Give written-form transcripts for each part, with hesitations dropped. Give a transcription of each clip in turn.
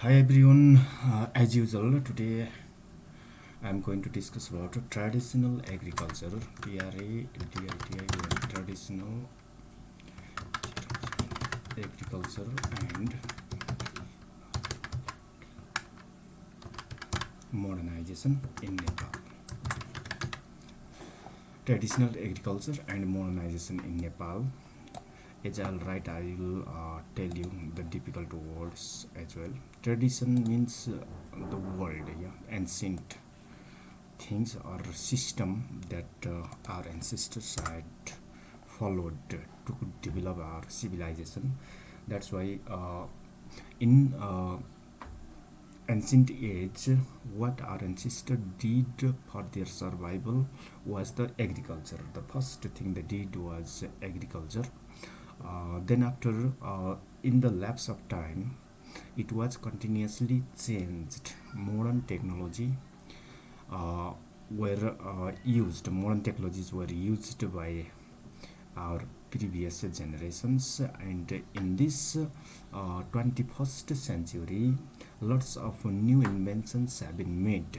Hi everyone, as usual, today I'm going to discuss about traditional agriculture, traditional agriculture and modernization in Nepal. Traditional agriculture and modernization in Nepal. As I'll write, I will tell you the difficult words as well. Tradition means the world, yeah, ancient things or system that our ancestors had followed to develop our civilization. That's why in ancient age, what our ancestors did for their survival was the agriculture. The first thing they did was agriculture. Then after in the lapse of time, it was continuously changed. Modern technology were used. Modern technologies were used by our previous generations, and in this 21st century, lots of new inventions have been made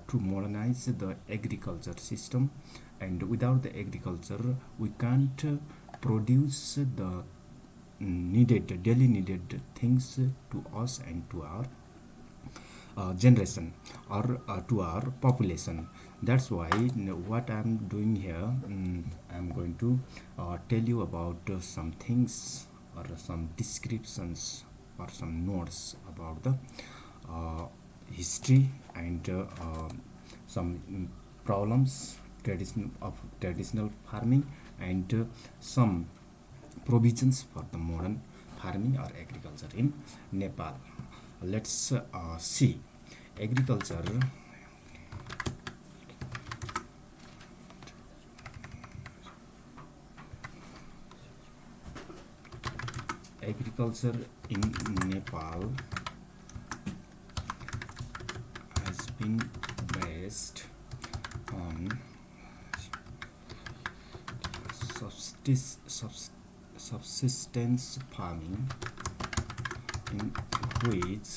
to modernize the agriculture system. And without the agriculture, we can't produce the daily needed things to us and to our generation or to our population. That's why what I'm doing here, I'm going to tell you about some things or some descriptions or some notes about the history and some problems traditional farming and some provisions for the modern farming or agriculture in Nepal. Let's see agriculture. Agriculture in Nepal has been based on subsistence farming, in which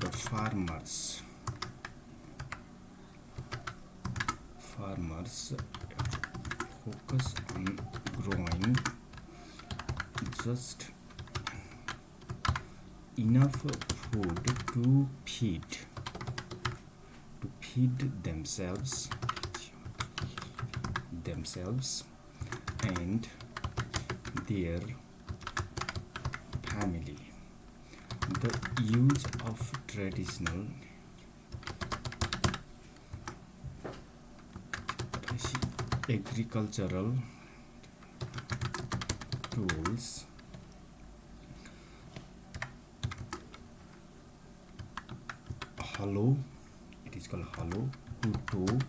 the farmers focus on growing just enough food to feed themselves and their family. The use of traditional agricultural tools hollow, it is called hollow, kuto,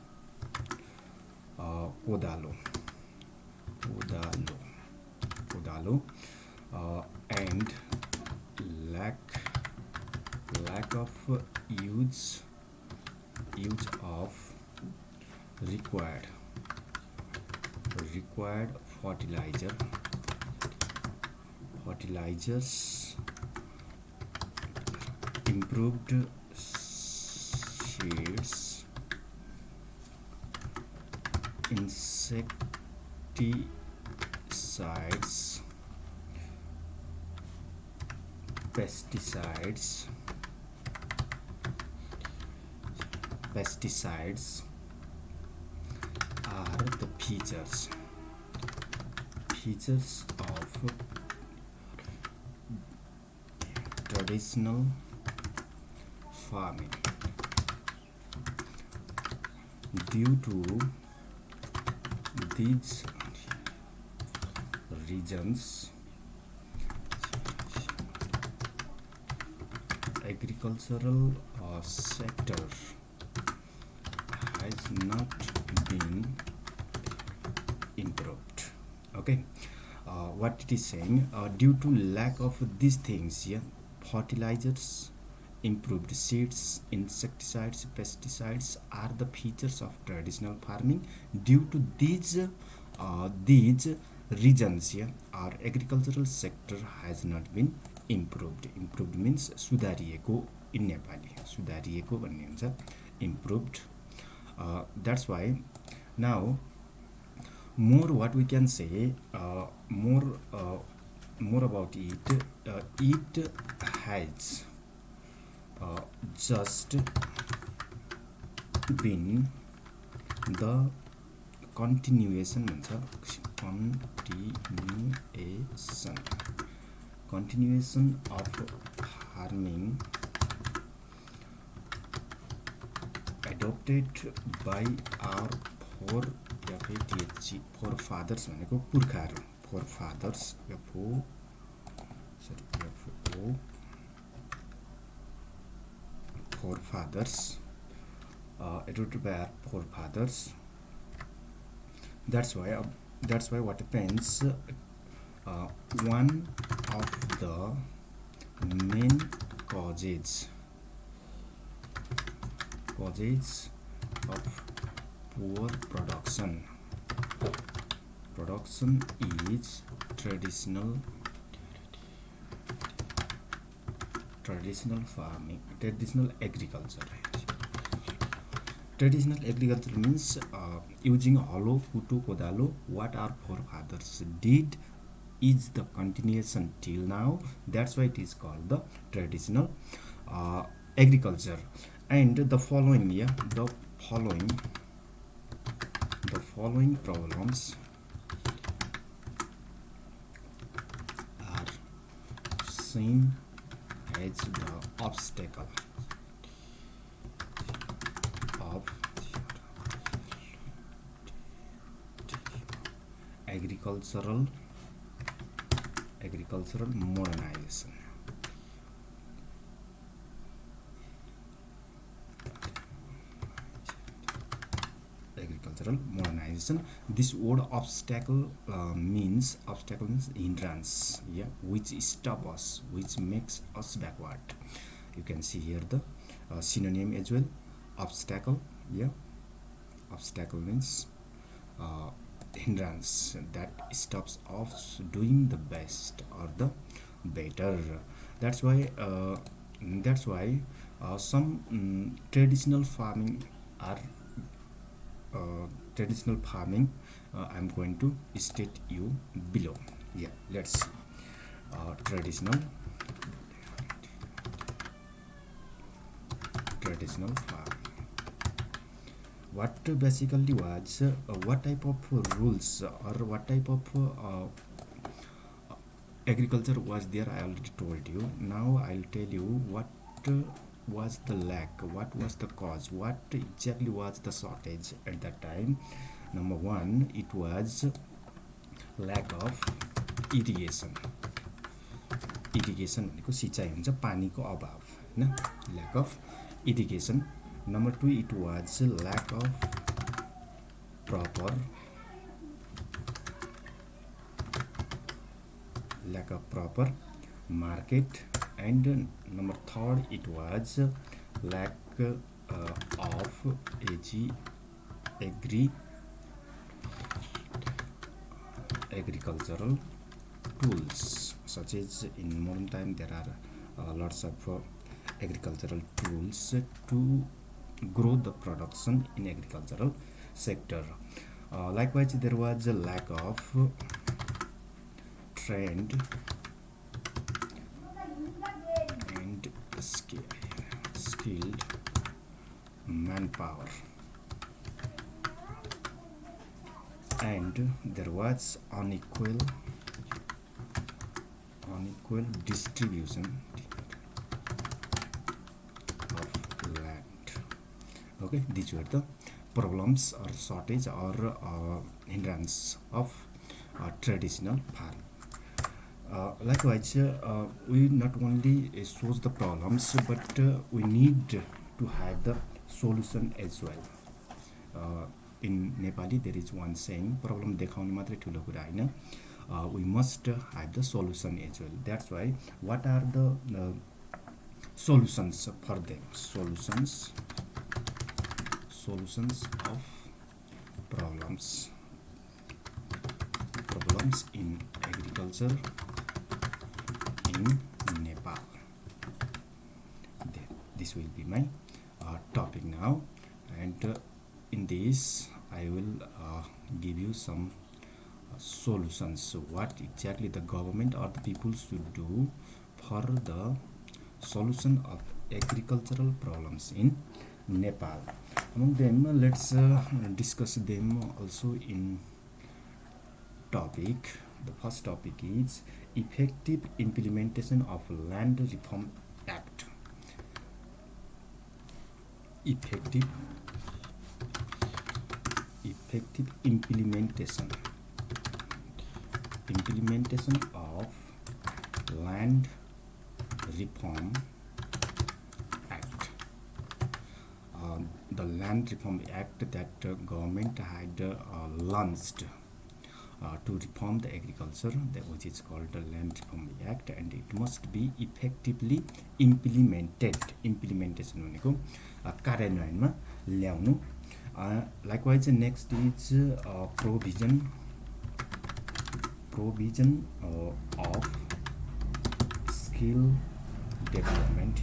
kodalo, and lack of use of required fertilizers, improved seeds, insecticides, pesticides are the features of traditional farming. Due to these reasons, agricultural sector has not been improved. Okay, what it is saying, due to lack of these things, yeah, fertilizers, improved seeds, insecticides, pesticides are the features of traditional farming. Due to these reasons, yeah, our agricultural sector has not been improved means सुधारिएको in Nepali सुधारिएको भन्ने हुन्छ improved. That's why now more what we can say more about it. It has just been the continuation of farming adopted by our forefathers भनेको पुर्खाहरू forefathers adopted by our forefathers. That's why what happens, one of the main causes of poor production is traditional farming, traditional agriculture. Traditional agriculture means using hollow, kutu, kodalo. What our forefathers did is the continuation till now. That's why it is called the traditional agriculture. And the following problems are seen as the obstacle of agricultural modernization. This word obstacle means hindrance, which stop us, which makes us backward. You can see here the synonym as well. Obstacle, obstacle means hindrance that stops us doing the best or the better. That's why some traditional farming are I'm going to state you below. Let's traditional farming. What basically was what type of rules or what type of agriculture was there, I already told you. Now I'll tell you what was the lack, what was the cause, what exactly was the shortage at that time. Number one, it was lack of irrigation. भनेको सिंचाइ हुन्छ, पानीको अभाव हैन, lack of irrigation. Number two, it was lack of proper market. And number third, it was lack of agricultural tools, such as in modern time there are lots of agricultural tools to grow the production in agricultural sector. Likewise, there was a lack of trained and skilled manpower, and there was unequal distribution of land. Okay, these were the problems or shortage or hindrance of traditional farm. Likewise, we not only shows the problems, but we need to have the solution as well. In Nepali, there is one saying, problem देखाउने मात्रै ठुलो कुरा हैन, we must have the solution as well. That's why what are the solutions for them? Solutions of problems in agriculture in Nepal. This will be my topic now, and in this I will give you some solutions. So what exactly the government or the people should do for the solution of agricultural problems in Nepal. Among them, let's discuss them also in topic. The first topic is effective implementation of Land Reform Act. Effective implementation of Land Reform Act. The Land Reform Act that government had launched to reform the agriculture, which is called the Land Reform Act, and it must be effectively implemented. Implementation भनेको कार्यान्वयनमा ल्याउनु. Likewise, next is provision of skill development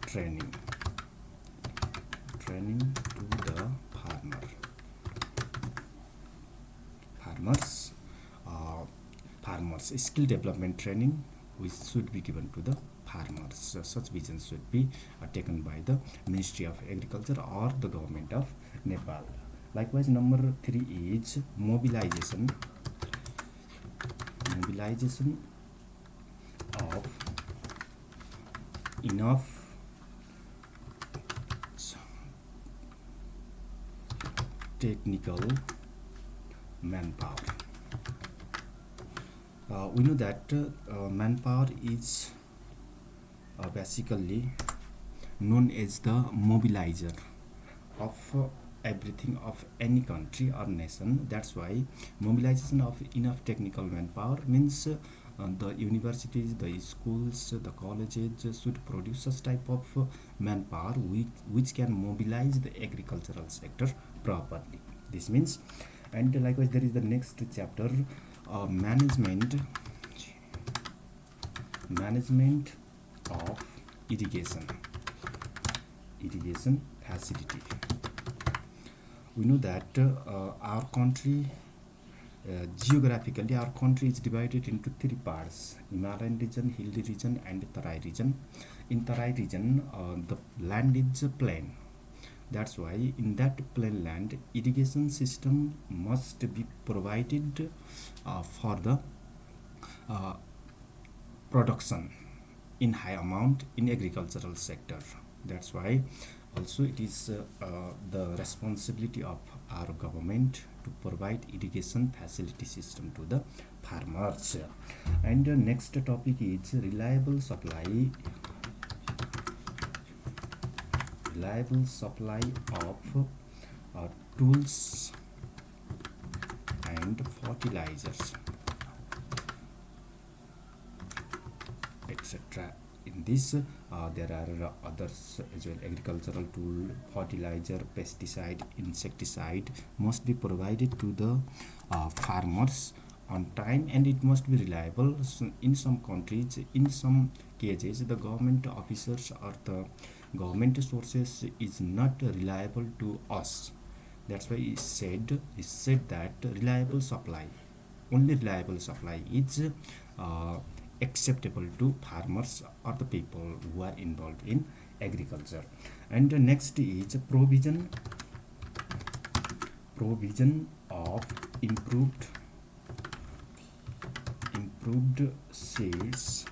training to the farmers. Skill development training which should be given to the farmers. Such visions should be taken by the Ministry of Agriculture or the government of Nepal. Likewise, number 3 is mobilization of enough technical manpower. We know that manpower is basically known as the mobilizer of everything of any country or nation. That's why mobilization of enough technical manpower means the universities, the schools, the colleges should produce such type of manpower which can mobilize the agricultural sector properly. This means, and likewise there is the next chapter, management of irrigation facility. We know that our country, geographically our country is divided into 3 parts: Himalayan region, hilly region, and Tarai region. In Tarai region, the land is plain. That's why in that plain land, irrigation system must be provided for the production in high amount in agricultural sector. That's why also it is the responsibility of our government to provide irrigation facility system to the farmers. And the next topic is reliable supply of tools and fertilizers, etc. In this there are others as well. Agricultural tool, fertilizer, pesticide, insecticide must be provided to the farmers on time, and it must be reliable. So in some countries, in some cases, the government officers or the government sources is not reliable to us. That's why it said that only reliable supply is acceptable to farmers or the people who are involved in agriculture. And the next is provision of improved seeds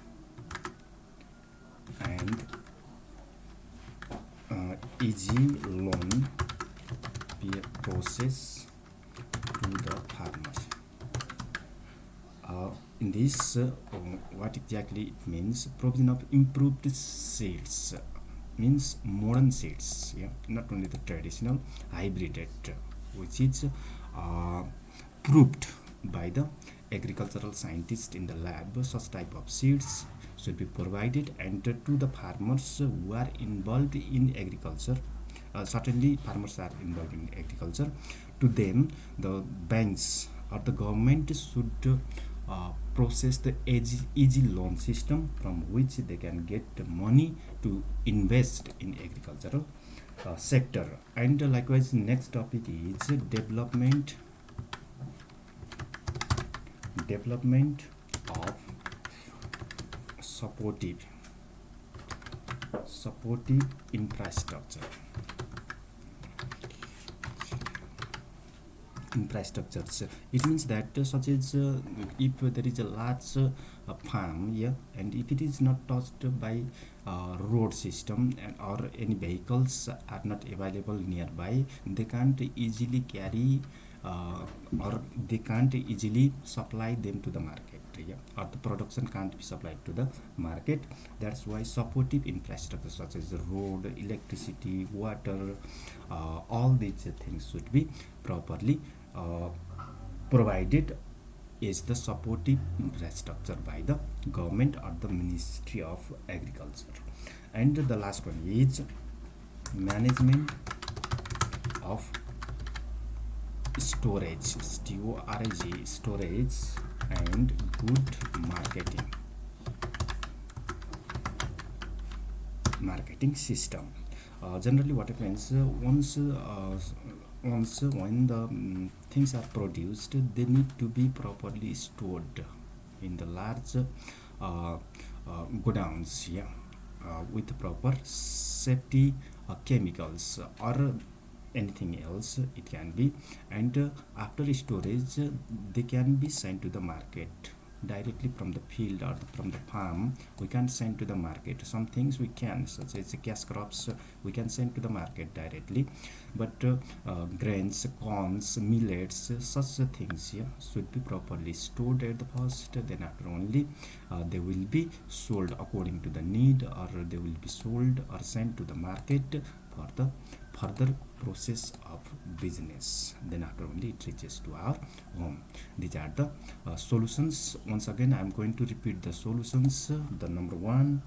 and easy loan process to the farmers. In this, what exactly it means? Provision of improved seeds means modern seeds, not only the traditional, hybrided, which is proved by the agricultural scientists in the lab. Such type of seeds should be provided and to the farmers who are involved in agriculture. Certainly farmers are involved in agriculture. To them, the banks or the government should process the easy loan system from which they can get money to invest in agricultural sector. And likewise, next topic is development of supportive infrastructures. It means that such as if there is a large farm, yeah, and if it is not touched by road system or any vehicles are not available nearby, they can't easily carry or they can't easily supply them to the market, yeah, or the production can't be supplied to the market. That's why supportive infrastructure such as the road, electricity, water, all these things should be properly provided is the supportive infrastructure by the government or the Ministry of Agriculture. And the last one is management of storage, storage, storage and good marketing system. Generally what happens, once when the things are produced, they need to be properly stored in the large godowns, yeah, with proper safety chemicals or anything else it can be. And after storage, they can be sent to the market directly from the field or from the farm. We can send to the market. Some things we can, such as cash crops, we can send to the market directly, but grains, corns, millets, such things, yeah, should be properly stored at the first. Then after only they will be sold according to the need, or they will be sold or sent to the market for the further process of business. Then after only it reaches to our home. These are the solutions. Once again I am going to repeat the solutions. The number one,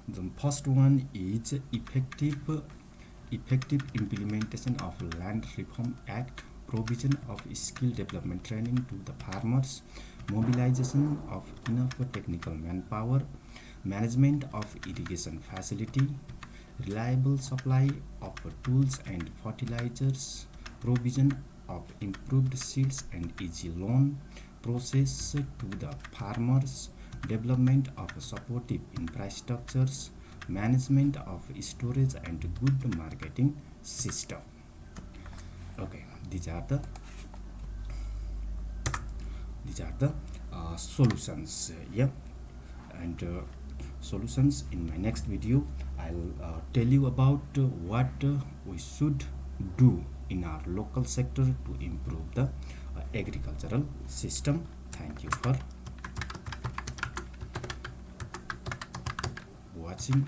the first one is effective implementation of Land Reform Act, provision of skill development training to the farmers, mobilization of enough technical manpower, management of irrigation facility, reliable supply of tools and fertilizers, provision of improved seeds and easy loan process to the farmers, development of supportive infrastructures, management of storage and good marketing system. Okay, these are the solutions, yeah. And solutions, in my next video I'll tell you about what we should do in our local sector to improve the agricultural system. Thank you for watching.